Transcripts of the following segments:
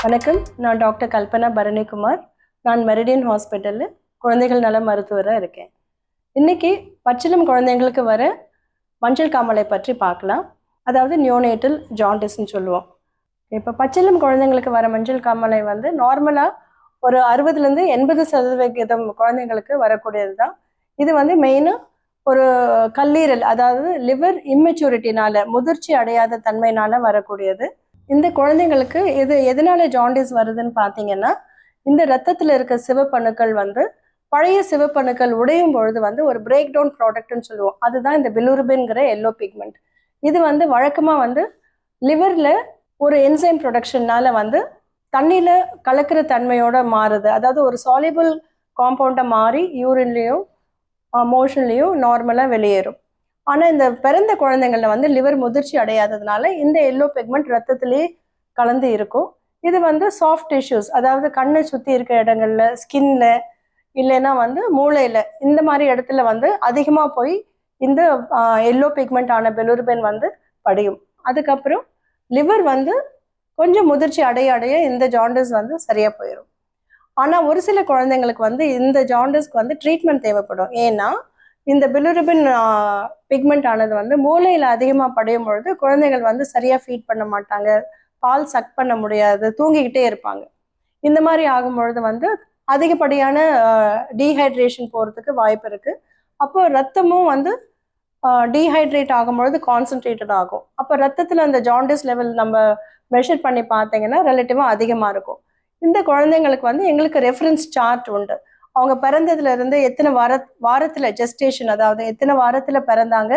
வணக்கம். நான் டாக்டர் கல்பனா பரணிக்குமார். நான் மெரிடியன் ஹாஸ்பிட்டலில் குழந்தைகள் நல மருத்துவராக இருக்கேன். இன்றைக்கி பச்சிளம் குழந்தைங்களுக்கு வர மஞ்சள் காமாலை பற்றி பார்க்கலாம். அதாவது நியோனேட்டல் ஜாண்டிஸ்ன்னு சொல்லுவோம். இப்போ பச்சிளம் குழந்தைங்களுக்கு வர மஞ்சள் காமாலை நார்மலாக ஒரு 60லேருந்து 80% குழந்தைங்களுக்கு வரக்கூடியது தான். இது மெயினாக ஒரு கல்லீரல், அதாவது லிவர் இம்மெச்சூரிட்டினால், முதிர்ச்சி அடையாத தன்மையினால் வரக்கூடியது. இந்த குழந்தைங்களுக்கு இது எதனால ஜாண்டிஸ் வருதுன்னு பார்த்தீங்கன்னா, இந்த ரத்தத்தில் இருக்க சிவப்பணுக்கள் பழைய சிவப்பணுக்கள் உடையும் பொழுது ஒரு பிரேக் டவுன் ப்ராடக்ட்னு சொல்லுவோம். அதுதான் இந்த பிலிருபின்ங்கிற எல்லோ பிக்மெண்ட். இது வழக்கமாக லிவரில் ஒரு என்சைம் ப்ரொடக்ஷன்னால தண்ணியில் கலக்கிற தன்மையோட மாறுது. அதாவது ஒரு சாலிபிள் காம்பவுண்டை மாறி யூரின்லேயும் மோஷன்லேயும் நார்மலாக வெளியேறும். ஆனால் இந்த பிறந்த குழந்தைங்களில் லிவர் முதிர்ச்சி அடையாததுனால இந்த எல்லோ பிக்மெண்ட் ரத்தத்திலேயே கலந்து இருக்கும். இது சாஃப்ட் டிஷ்யூஸ், அதாவது கண்ணை சுற்றி இருக்க இடங்கள்ல, ஸ்கின்ல, இல்லைன்னா மூளையில், இந்த மாதிரி இடத்துல அதிகமாக போய் இந்த எல்லோ பிக்மெண்ட் ஆன பிலிருபின் படியும். அதுக்கப்புறம் லிவர் கொஞ்சம் முதிர்ச்சி அடைய இந்த ஜாண்டிஸ் சரியாக போயிடும். ஆனால் ஒரு சில குழந்தைங்களுக்கு இந்த ஜாண்டிஸ்க்கு ட்ரீட்மெண்ட் தேவைப்படும். ஏன்னா இந்த பிலிருபின் பிக்மெண்ட் ஆனது மூளையில் அதிகமாக படியும் பொழுது குழந்தைகள் சரியாக ஃபீட் பண்ண மாட்டாங்க, பால் சக் பண்ண முடியாது, தூங்கிக்கிட்டே இருப்பாங்க. இந்த மாதிரி ஆகும்பொழுது அதிகப்படியான டீஹைட்ரேஷன் போகிறதுக்கு வாய்ப்பு இருக்குது. அப்போ ரத்தமும் டீஹைட்ரேட் ஆகும்பொழுது கான்சன்ட்ரேட்டட் ஆகும். அப்போ ரத்தத்தில் அந்த ஜாண்டிஸ் லெவல் நம்ம மெஷர் பண்ணி பார்த்தீங்கன்னா ரிலேட்டிவாக அதிகமாக இருக்கும். இந்த குழந்தைங்களுக்கு எங்களுக்கு ரெஃபரன்ஸ் சார்ட் உண்டு. அவங்க பிறந்ததுலேருந்து எத்தனை வாரத்தில் ஜெஸ்டேஷன், அதாவது எத்தனை வாரத்தில் பிறந்தாங்க,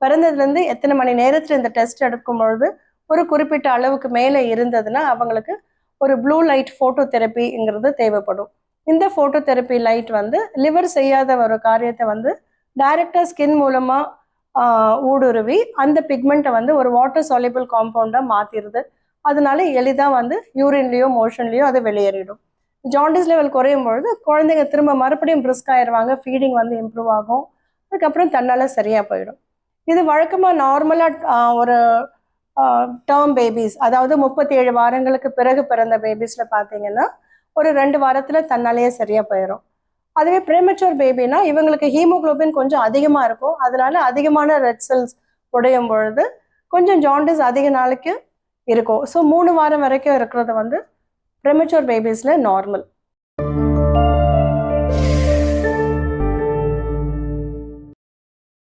பிறந்ததுலேருந்து எத்தனை மணி நேரத்தில் இந்த டெஸ்ட் எடுக்கும் பொழுது ஒரு குறிப்பிட்ட அளவுக்கு மேலே இருந்ததுன்னா அவங்களுக்கு ஒரு ப்ளூ லைட் ஃபோட்டோ தெரப்பிங்கிறது தேவைப்படும். இந்த ஃபோட்டோ தெரப்பி லைட் லிவர் செய்யாத ஒரு காரியத்தை டைரெக்டாக ஸ்கின் மூலமாக ஊடுருவி அந்த பிக்மெண்ட்டை ஒரு வாட்டர் சால்யூபிள் காம்பவுண்டாக மாற்றிடுது. அதனால எளிதாக யூரின்லேயோ மோஷன்லேயோ அது வெளியேறிடும். ஜாண்டிஸ் லெவல் குறையும் பொழுது குழந்தைங்க திரும்ப மறுபடியும் பிரிஸ்க் ஆயிடுவாங்க, ஃபீடிங் இம்ப்ரூவ் ஆகும், அதுக்கப்புறம் தன்னால் சரியாக போயிடும். இது வழக்கமாக நார்மலாக ஒரு டேர்ம் பேபிஸ், அதாவது 37 வாரங்களுக்கு பிறகு பிறந்த பேபிஸில் பார்த்தீங்கன்னா ஒரு 2 வாரத்தில் தன்னாலேயே சரியாக போயிடும். அதுவே ப்ரீமெச்சூர் பேபினா இவங்களுக்கு ஹீமோக்ளோபின் கொஞ்சம் அதிகமாக இருக்கும். அதனால அதிகமான ரெட் செல்ஸ் உடையும் பொழுது கொஞ்சம் ஜாண்டிஸ் அதிக நாளைக்கு இருக்கும். ஸோ 3 வாரம் வரைக்கும் இருக்கிறது ப்ரீமெச்சூர் பேபிஸில் நார்மல்.